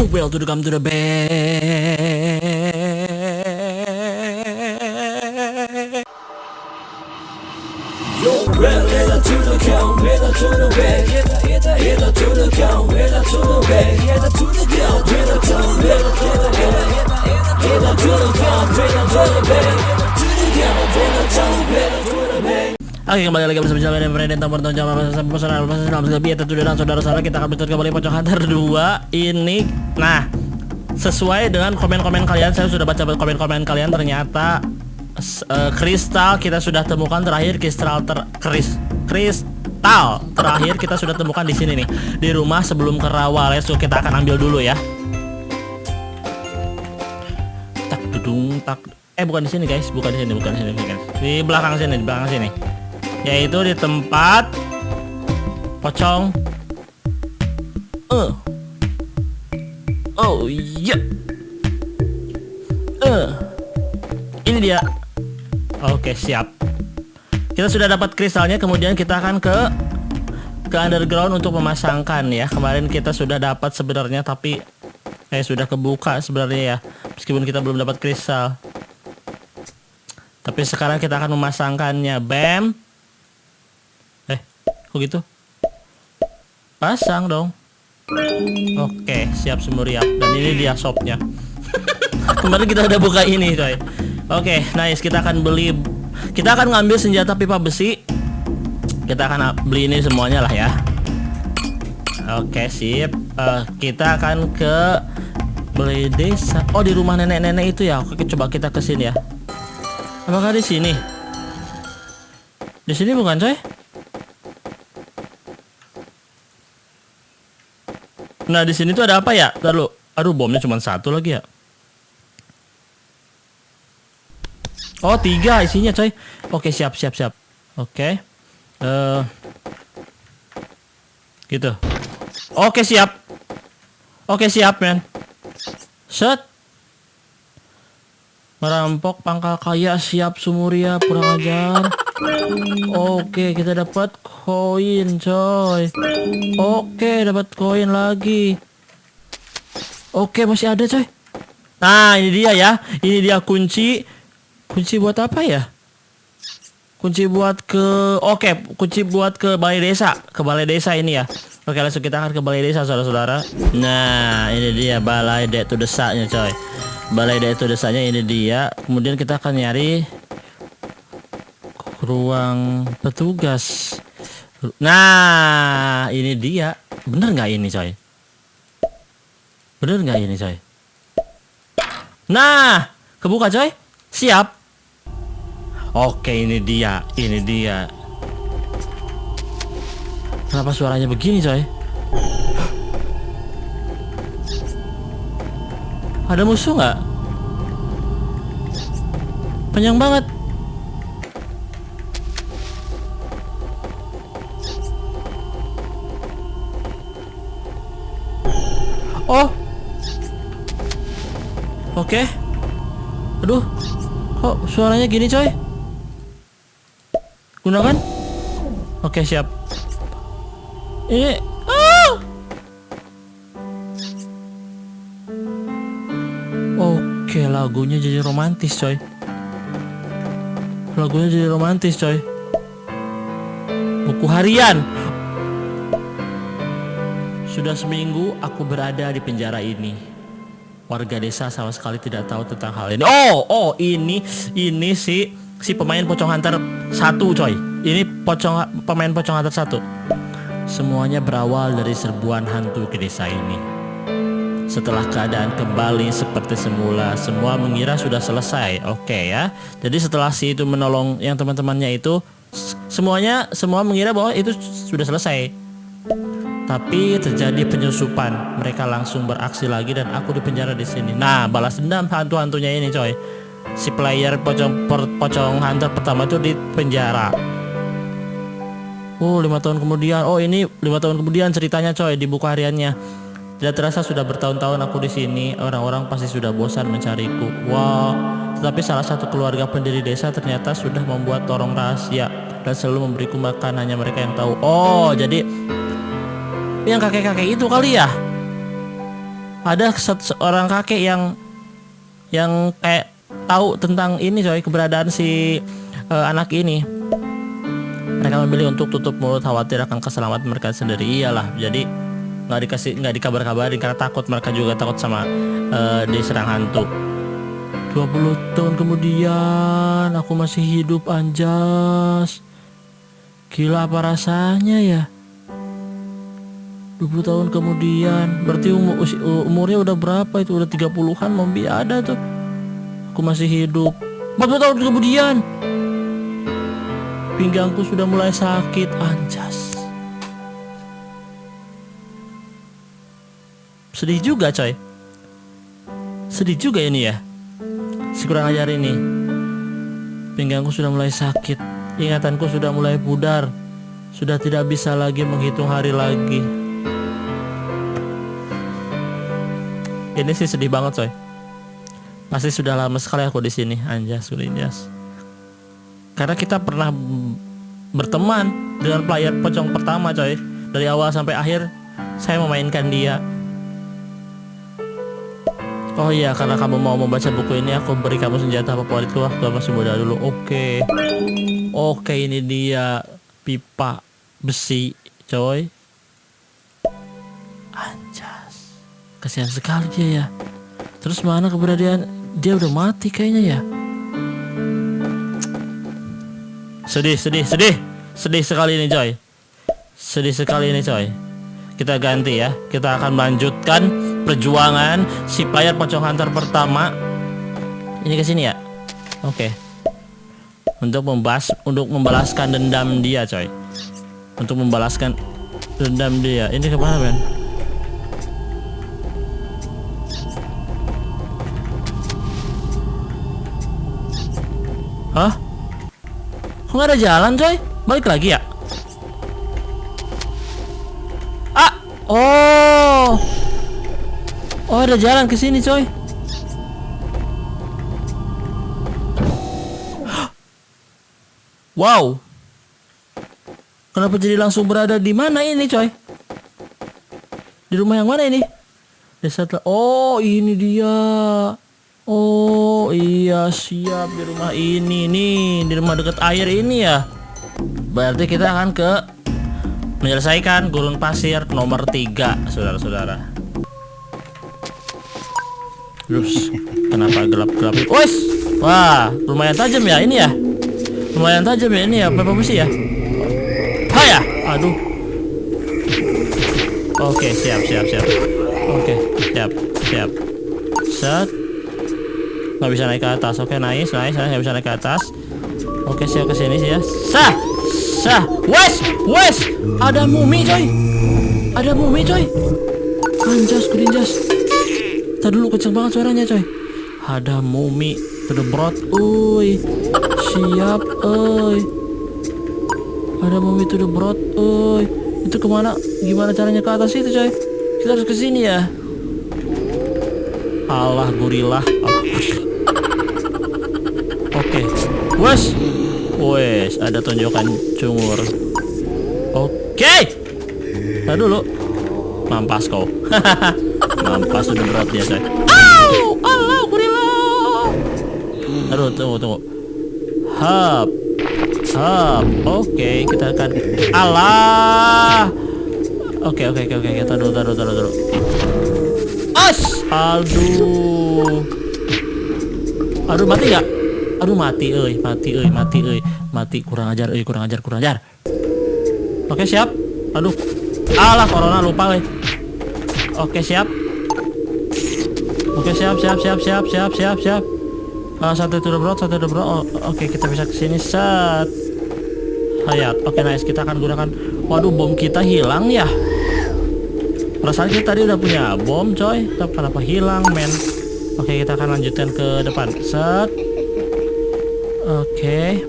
So well to the come to the bed. Yo, well, hither to the count, hither to the bed, hither to the count, hither to the bed, hither to the count, hither to the bed, hither to the count, hither to the bed, to the count, hither to the bed, to the bed. Oke, kembali lagi bersama saya Brandon Tambor tahun jam personal biasa tuh dan saudara-saudara, kita akan berbicara kembali Pocong Hunter 2 ini. Nah, sesuai dengan komen-komen kalian, saya sudah baca komen-komen kalian, ternyata kristal kita sudah temukan terakhir, kristal terakhir kita sudah temukan di sini nih, di rumah sebelum ke rawa. So kita akan ambil dulu ya. Tak dudung tak. Bukan di sini guys, bukan di sini guys. Di belakang sini, yaitu di tempat pocong. Oh iya. Ini dia. Oke, siap. Kita sudah dapat kristalnya, kemudian kita akan ke underground untuk memasangkan ya. Kemarin kita sudah dapat sebenarnya, tapi sudah kebuka sebenarnya ya, meskipun kita belum dapat kristal. Tapi sekarang kita akan memasangkannya. Bam. Kok gitu? Pasang dong. Oke, siap semuriap. Dan ini dia shopnya. Kemarin kita udah buka ini coy. Oke, nice. Kita akan ngambil senjata pipa besi. Kita akan beli ini semuanya lah ya. Oke, sip. Kita akan ke balai desa. Oh, di rumah nenek-nenek itu ya. Oke, coba kita ke sini ya. Apakah di sini? Di sini bukan coy? Nah, di sini tuh ada apa ya? Lalu, aduh, bomnya cuma satu lagi ya. Oh, 3 isinya coy. Oke, siap. Oke. Gitu. Oke, siap men. Set. Merampok pangkal kaya, siap Sumuria, kurang ajar. Oke, kita dapat koin coy. Oke, dapat koin lagi. Oke, masih ada coy. Nah, ini dia ya. Ini dia kunci. Kunci buat apa ya? Kunci buat ke balai desa. Ke balai desa ini ya. Oke, langsung kita akan ke balai desa saudara-saudara. Nah, ini dia balai desanya coy. Balai desanya ini dia. Kemudian kita akan nyari ruang petugas. Nah, ini dia. Bener nggak ini coy? Nah, kebuka coy. Siap. Oke, ini dia. Kenapa suaranya begini coy? Ada musuh nggak? Panjang banget. Oh. Oke. Aduh. Kok suaranya gini coy? Gunakan. Oke, siap. Ini Oke, lagunya jadi romantis coy. Buku harian. Sudah seminggu aku berada di penjara ini. Warga desa sama sekali tidak tahu tentang hal ini. Oh, ini si pemain Pocong Hunter 1 coy. Ini pemain Pocong Hunter 1. Semuanya berawal dari serbuan hantu ke desa ini. Setelah keadaan kembali seperti semula, semua mengira sudah selesai. Oke ya. Jadi setelah si itu menolong yang teman-temannya itu, semua mengira bahwa itu sudah selesai. Tapi terjadi penyusupan. Mereka langsung beraksi lagi dan aku dipenjara di sini. Nah, balas dendam hantu-hantunya ini coy. Si player Pocong Hunter pertama itu di penjara. 5 tahun kemudian. Oh, ini 5 tahun kemudian ceritanya coy di buku hariannya. Tidak terasa sudah bertahun-tahun aku di sini. Orang-orang pasti sudah bosan mencariku. Wow. Tetapi salah satu keluarga pendiri desa ternyata sudah membuat torong rahasia dan selalu memberiku makan, hanya mereka yang tahu. Oh, jadi yang kakek-kakek itu kali ya? Ada seorang kakek yang kayak tahu tentang ini coy, keberadaan si anak ini. Mereka memilih untuk tutup mulut, khawatir akan keselamatan mereka sendiri. Iyalah, jadi nggak dikabar-kabarin karena takut, mereka juga takut sama diserang hantu. 20 tahun kemudian aku masih hidup, anjas. Gila apa rasanya ya? 20 tahun kemudian, berarti umurnya udah berapa itu? Udah 30-an mau ada tuh. Aku masih hidup. 40 tahun kemudian, pinggangku sudah mulai sakit, anjas. Sedih juga coy. Sedih juga ini ya. Si kurang ajar ini. Pinggangku sudah mulai sakit. Ingatanku sudah mulai pudar. Sudah tidak bisa lagi menghitung hari lagi. Ini sih sedih banget coy. Pasti sudah lama sekali aku di sini, anjas. Karena kita pernah berteman dengan player pocong pertama coy. Dari awal sampai akhir saya memainkan dia. Oh iya, karena kamu mau membaca buku ini, aku beri kamu senjata favoritku waktu masih muda dulu. Oke, ini dia pipa besi coy. Anjas, kasihan sekali dia ya. Terus mana keberadaan dia? Udah mati kayaknya ya. Sedih sekali ini coy. Sedih sekali ini coy. Kita ganti ya. Kita akan melanjutkan perjuangan si player pocong hunter pertama. Ini ke sini ya. Oke. Untuk membalaskan dendam dia coy. Untuk membalaskan dendam dia. Ini kemana men? Hah? Kok nggak ada jalan coy? Balik lagi ya? Oh ada jalan ke sini coy. Wow. Kenapa jadi langsung berada di mana ini coy? Di rumah yang mana ini? Oh ini dia. Oh iya, siap, di rumah ini nih, di rumah dekat air ini ya. Berarti kita akan ke menyelesaikan gurun pasir nomor 3, saudara-saudara. Terus kenapa gelap-gelap? Wah, lumayan tajam ya ini ya. Lumayan tajam ya ini ya, Bapak besi ya. Haya, aduh. Oke, siap. Oke, siap. Set. Nggak bisa naik ke atas. Oke, nice. Nggak bisa naik ke atas. Oke, siap ke sini sih ya. Sah. Wes. Ada mumi coy. Anjas, kurinjas. Tadi dulu kenceng banget suaranya coy. Ada mumi to the broad. Siap. Ada mumi to the broad. Itu kemana? Gimana caranya ke atas itu coy? Kita harus ke sini ya. Allah gorilah. Oke. Wes, ada tonjokan cungur. Oke. Tadi dulu. Mampas kau. Mampas sudah berat dia coy. Allah gorilah. Aduh, tunggu. Hap. Oke, kita akan Allah. Oke, taruh. Aduh, mati nggak? Aduh, mati, kurang ajar. Oke, siap. Aduh, alah, corona lupa weh. Oke, siap. Satu itu udah bro. Oke, kita bisa kesini. Set. Hayat. Oke, nice. Kita akan gunakan. Waduh, bom kita hilang ya. Perasaan kita tadi udah punya bom coy. Tapi kenapa hilang men? Oke, kita akan lanjutkan ke depan. Set. Oke.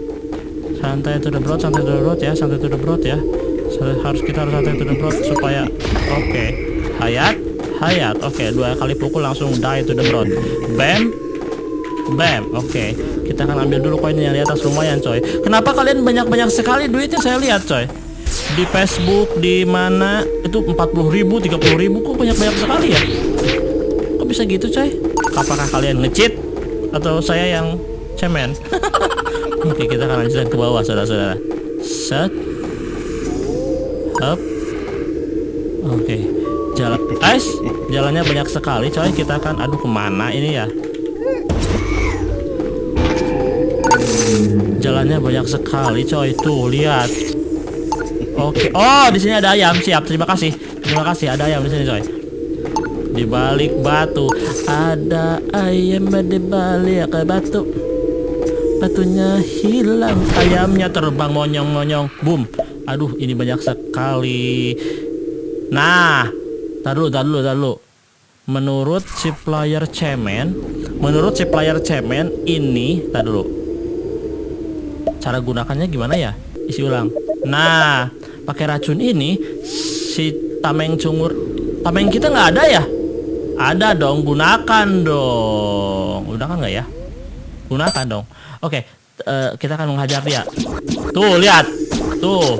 Santai to the broad ya. Kita harus santai to the broad supaya. Oke. Hayat. Oke, 2 kali pukul langsung die to the broad. Bam. Oke. Kita akan ambil dulu koin yang di atas, lumayan coy. Kenapa kalian banyak sekali duitnya saya lihat coy? Di Facebook di mana itu 40.000, 30.000, kok banyak sekali ya? bisa gitu coy? Apakah kalian nge-cheat atau saya yang cemen? Oke, kita akan lanjutkan ke bawah saudara-saudara. Set. Up. Oke. Jalan. Jalannya banyak sekali coy. Kita akan aduh kemana ini ya? Jalannya banyak sekali coy. Tuh, lihat. Oke. Oh, di sini ada ayam. Siap. Terima kasih. Terima kasih, ada ayam di sini coy. Di balik batu ada ayam, di balik batu. Batunya hilang, ayamnya terbang monyong-monyong. Boom. Aduh, ini banyak sekali. Nah, tar dulu. Menurut si player cemen ini, tar dulu. Cara gunakannya gimana ya? Isi ulang. Nah, pakai racun ini si tameng kita nggak ada ya? Ada dong, gunakan dong. Gunakan nggak ya? Gunakan dong. Oke, kita akan menghajar dia. Tuh, lihat. Tuh.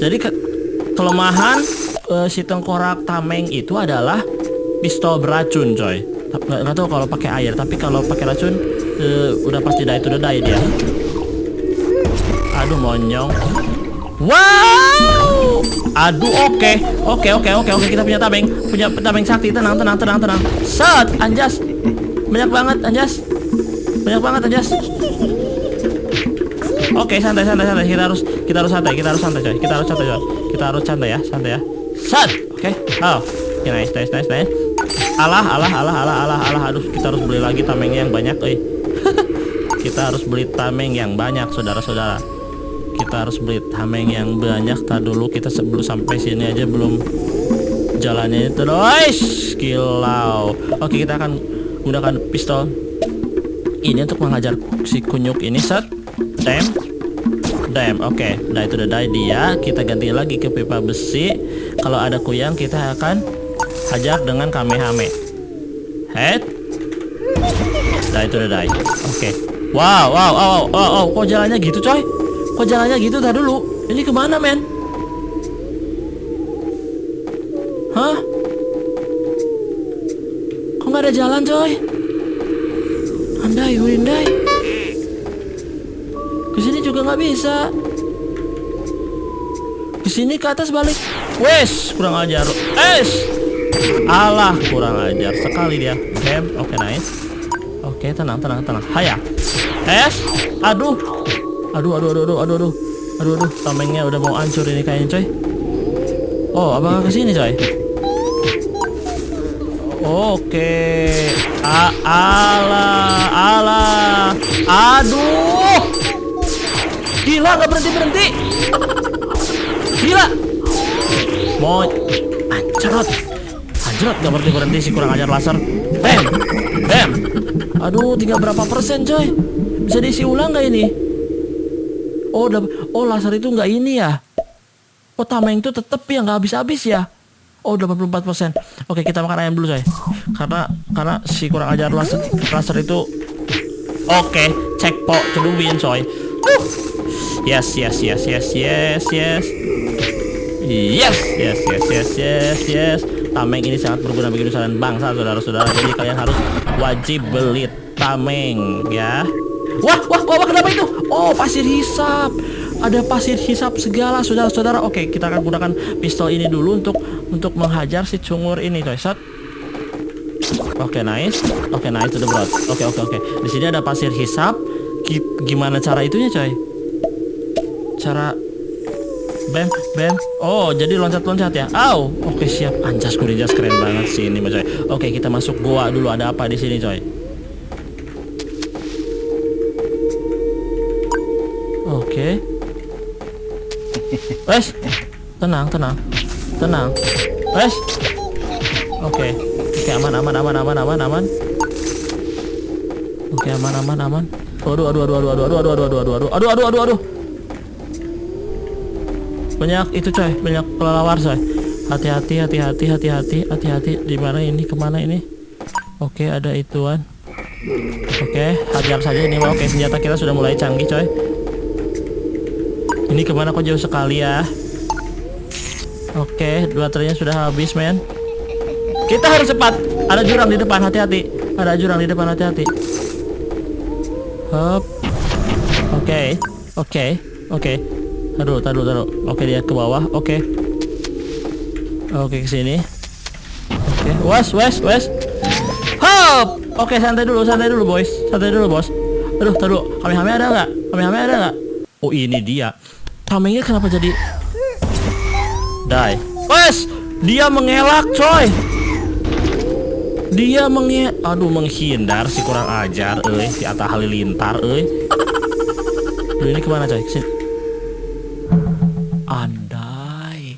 Jadi kelemahan si tengkorak tameng itu adalah pistol beracun, coy. Nggak tahu kalau pakai air, tapi kalau pakai racun udah pasti die to the die dia. Aduh, monyong. Wow. Aduh, oke. Kita punya tameng sakti. Tenang. Set, anjas. Banyak banget, anjas. Oke, santai. Kita harus santai, coy. Kita harus santai ya. Set. Oke. Oh. Oke, nice. Alah. Aduh, kita harus beli lagi tameng yang banyak, Kita harus beli tameng yang banyak, saudara-saudara. Kita harus beli tameng yang banyak. Tadi dulu kita sebelum sampai sini aja belum jalannya terus kilau. Oke, kita akan gunakan pistol ini untuk menghajar si kunyuk ini. Set. Damn. Oke, die to the die dia. Kita ganti lagi ke pipa besi. Kalau ada kuyang kita akan hajar dengan kamehame. Head. Die to the die. Oke. Wow. Kok jalannya gitu, coy? Tar dulu. Ini kemana, men? Hah? Kok nggak ada jalan, coy? Andai. Kesini juga nggak bisa. Kesini ke atas balik. Wes, kurang ajar. Alah, kurang ajar sekali dia. Oke, nice. Oke, tenang. Haya. Aduh. Tamengnya udah mau hancur ini kayaknya, coy. Oh, abang kesini, coy. Oke. Alah. Aduh. Gila, gak berhenti. Gila. Mau anjrot gak berhenti si kurang ajar laser. Bam. Aduh, tinggal berapa persen, coy? Bisa diisi ulang gak ini? Oh, laser itu nggak ini ya? Oh, tameng itu tetep ya nggak habis ya? Oh, 84%. Oke, kita makan ayam dulu, coy. Karena si kurang ajar laser itu. Oke, checkpoint to the win, coy. Yes. Tameng ini sangat berguna bagi nusa dan bangsa, saudara-saudara. Jadi kalian harus wajib beli tameng, ya. Wah, kenapa itu? Oh, pasir hisap. Ada pasir hisap segala, saudara-saudara. Oke, kita akan gunakan pistol ini dulu untuk menghajar si cungur ini, coy. Set. Oke, nice to the broad. Oke. Di sini ada pasir hisap. Gimana cara itunya, coy? Cara bam. Oh, jadi loncat ya. Oke, siap. Anjas kurinjas, keren banget sih ini, coy. Oke, kita masuk goa dulu. Ada apa di sini, coy? Oke. Wes, tenang. Wes. Oke, aman. Oke, aman. Aduh. Banyak itu, coy. Banyak kelelawar, coy. Hati-hati. Di mana ini? Kemana ini? Oke, ada ituan. Oke, hajar saja ini. Oke, senjata kita sudah mulai canggih, coy. Ini kemana kok jauh sekali ya? Oke, baterainya sudah habis, men. Kita harus cepat. Ada jurang di depan, hati-hati. Ada jurang di depan, hati-hati. Hop. Oke. Taruh. Oke, dia ke bawah. Oke, ke sini. Oke. Wes. Hop. Oke, santai dulu, boys. Santai dulu, bos. Aduh, taruh. Kami ada nggak? Oh, ini dia. Tamengnya kenapa jadi die? Wes, dia mengelak, coy. Menghindar si kurang ajar, si Atta Halilintar, Duh, ini kemana, coy? Kesini. Andai,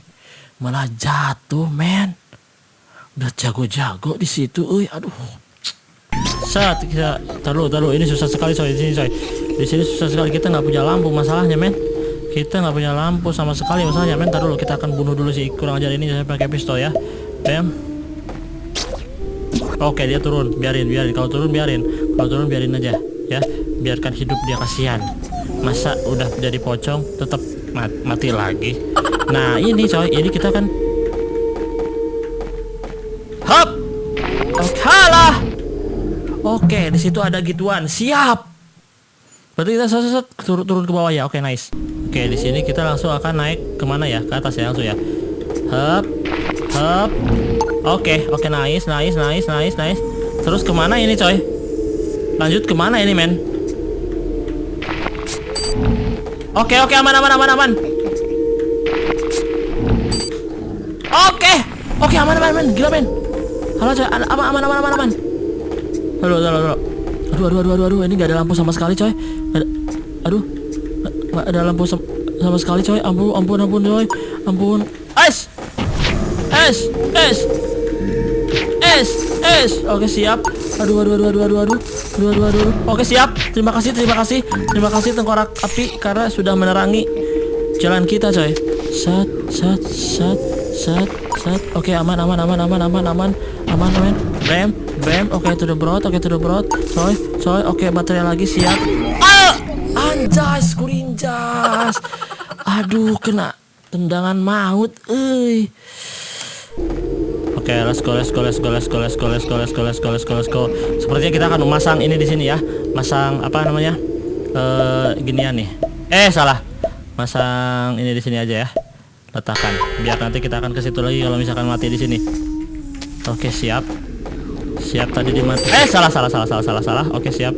malah jatuh, men. Udah jago-jago di situ, aduh. Saat kita taruh, ini susah sekali, coy. Di sini susah sekali, kita nggak punya lampu masalahnya, men. Kita nggak punya lampu sama sekali masalahnya, men. Taruh dulu, kita akan bunuh dulu si kurang ajar ini. Saya pakai pistol ya. Bam. Oke, dia turun. Biarin. Kalau turun biarin aja, ya. Biarkan hidup dia, kasihan. Masa udah jadi pocong tetap mati lagi. Nah, ini coy, ini kita kan. Hop. Kalah. Oke, di situ ada gituan. Siap. Berarti kita turun ke bawah ya. Oke, nice. Oke, di sini kita langsung akan naik kemana ya? Ke atas ya, langsung ya. Hop. Oke, nice. Terus kemana ini, coy? Lanjut kemana ini, men? Oke, aman. Oke, aman, men. Gila, men. Halo, coy. Aman. Halo. Aduh, ini gak ada lampu sama sekali, coy. Gak ada lampu sama sekali, coy. Ampun, coy. Ampun. Oke, siap. Aduh. Oke, siap. Terima kasih tengkorak api karena sudah menerangi jalan kita, coy. Sat. Oke, aman. Bam. Oke, to the broad. Coy. Oke, baterai lagi, siap. Anjas, kurinjas. Aduh, kena tendangan maut, Oke, let's go. Sepertinya kita akan memasang ini di sini ya. Masang apa namanya? Ginian nih. Salah. Masang ini di sini aja ya. Letakkan. Biar nanti kita akan ke situ lagi kalau misalkan mati di sini. Oke, siap. Tadi di mana? Salah. Oke, siap.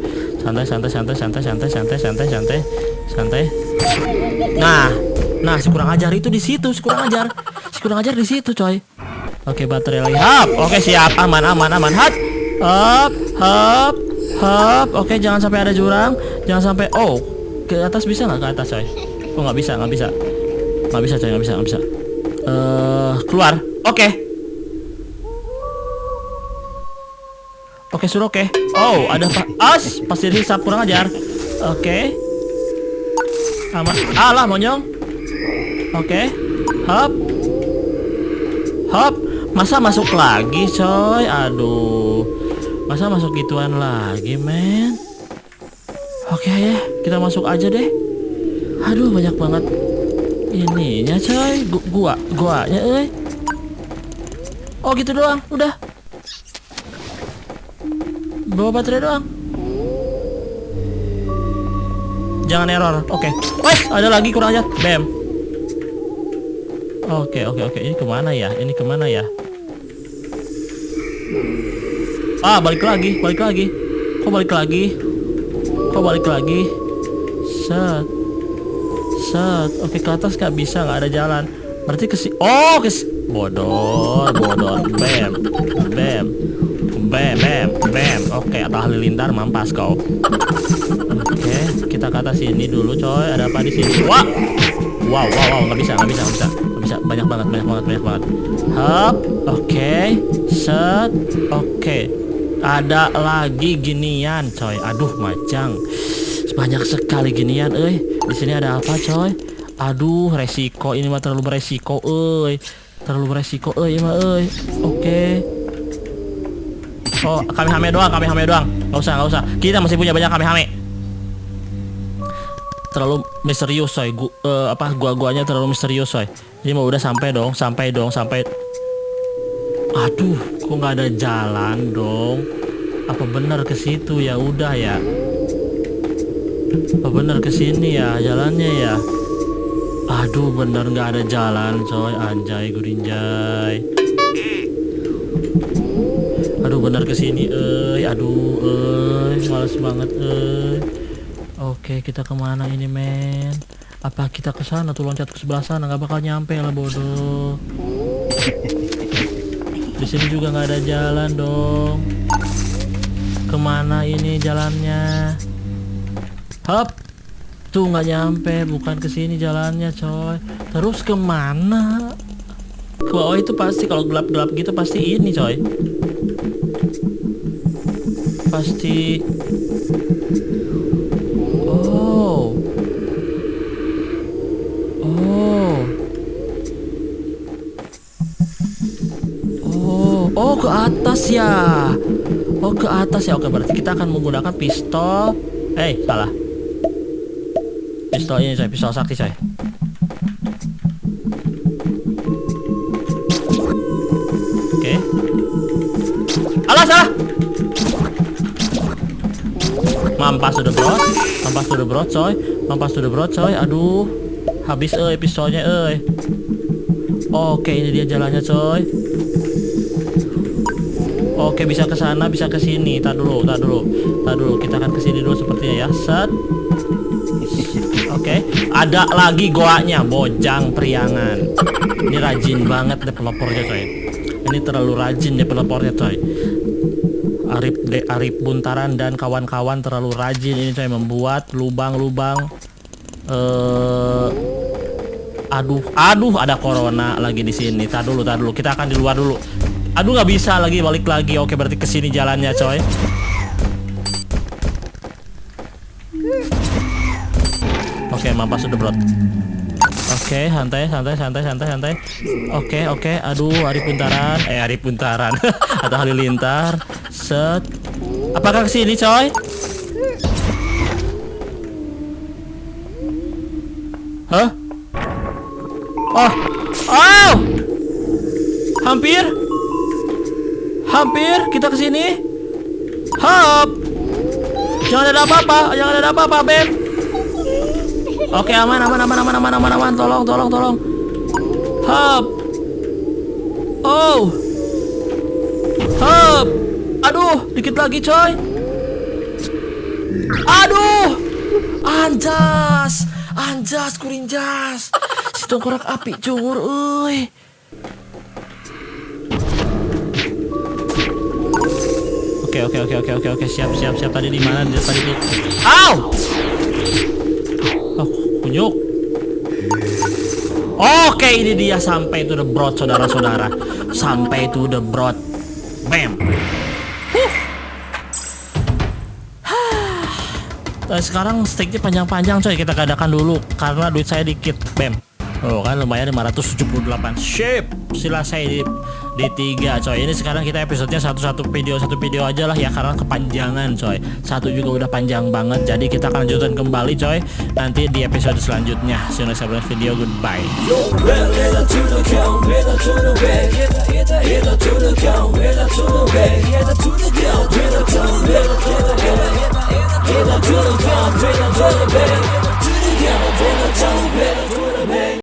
Santai. Nah, si kurang ajar itu di situ, Si kurang ajar di situ, coy. Oke, baterai lagi. Hap. Oke, siap. Aman. Hap. Oke, jangan sampai ada jurang. Jangan sampai. Oh, ke atas bisa nggak? Ke atas, coy. Oh, nggak bisa. Nggak bisa. Keluar. Oke, suruh oke. Oh, ada pasir hisap, kurang ajar. Oke. Aman. Alah, monyong. Oke. Hop. Masa masuk lagi, coy? Aduh. Masa masuk gituan lagi, men? Oke ya, kita masuk aja deh. Aduh, banyak banget ininya, coy. Guanya, Oh, gitu doang. Udah. Bawa baterai doang. Jangan error. Oke. Ada lagi kurang aja. Bam. Oke. Ini kemana ya? Balik lagi. Kok balik lagi? Set. Oke, ke atas gak bisa, nggak ada jalan. Berarti bodor. Bam. Oke, Atta Halilintar mampas kau. Oke, kita ke atas sini dulu, coy. Ada apa di sini? Wow, nggak bisa. Banyak banget. Hop. Oke. Set. Oke. Ada lagi ginian, coy. Aduh, majang. Banyak sekali ginian, Di sini ada apa, coy? Aduh, resiko. Ini mah terlalu beresiko, Oke. Oh, kami hame doang. Nggak usah. Kita masih punya banyak kami hame. Terlalu misterius, coy. Gua-guanya terlalu misterius, coy. Ini mau udah sampai dong. Aduh, kok nggak ada jalan dong? Apa benar ke situ? Ya udah ya. Apa benar ke sini ya jalannya ya? Aduh, bener nggak ada jalan coy. Anjay gurinjay. Aduh, bener ke sini. Aduh, males banget. Oke, kita kemana ini men? Apa kita ke sana tuh, loncat ke sebelah sana? Nggak bakal nyampe lah bodoh. Di sini juga nggak ada jalan dong. Kemana ini jalannya? Hop, tuh nggak nyampe, bukan ke sini jalannya coy. Terus kemana? Ke bawah itu pasti, kalau gelap-gelap gitu pasti ini coy. Pasti. Oh. Oh, ke atas ya. Oh, ke atas ya. Oke, berarti kita akan menggunakan pistol. Salah. Pistol ini coy, pistol sakti coy. Oke. Alah, salah. Mampas sudah bro. Mampas sudah bro coy. Mampas sudah bro coy. Aduh. Habis pistolnya Oke, ini dia jalannya coy. Oke, bisa ke sana, bisa ke sini. Tar dulu. Kita akan ke sini dulu sepertinya ya. Set. Oke, ada lagi goanya, bojang priangan. Ini rajin banget developernya coy. Ini terlalu rajin developernya coy. Arif Buntaran dan kawan-kawan terlalu rajin ini coy, membuat lubang-lubang. Aduh, ada corona lagi di sini. Tar dulu. Kita akan di luar dulu. Aduh, nggak bisa lagi, balik lagi. Oke, berarti ke sini jalannya coy. Oke, mampas sudah bro. Oke, santai. Oke. Aduh, Arif Buntaran atau Halilintar. Set. Apakah ke sini coy? Hah? Oh! Hampir kita ke sini. Hop. Jangan ada apa-apa, Ben. Oke, aman. Tolong. Hop. Oh. Hop. Aduh, dikit lagi, coy. Aduh. Anjas, kurinjas. Si tengkorak api cungur, euy. Oke, siap. Tadi di mana? Tadi di. Au! Oh, kunyuk. Oke, ini dia, sampai to the broad, saudara-saudara. Sampai to the broad. Bam. Sekarang sticknya panjang-panjang coy, kita gadakan dulu karena duit saya dikit. Bam. Oh kan lumayan 578. Sip. Selesai di 3 coy. Ini sekarang kita episodenya satu video aja lah ya, karena kepanjangan coy. Satu juga udah panjang banget. Jadi kita akan lanjutkan kembali coy nanti di episode selanjutnya. See you next video. Goodbye. Better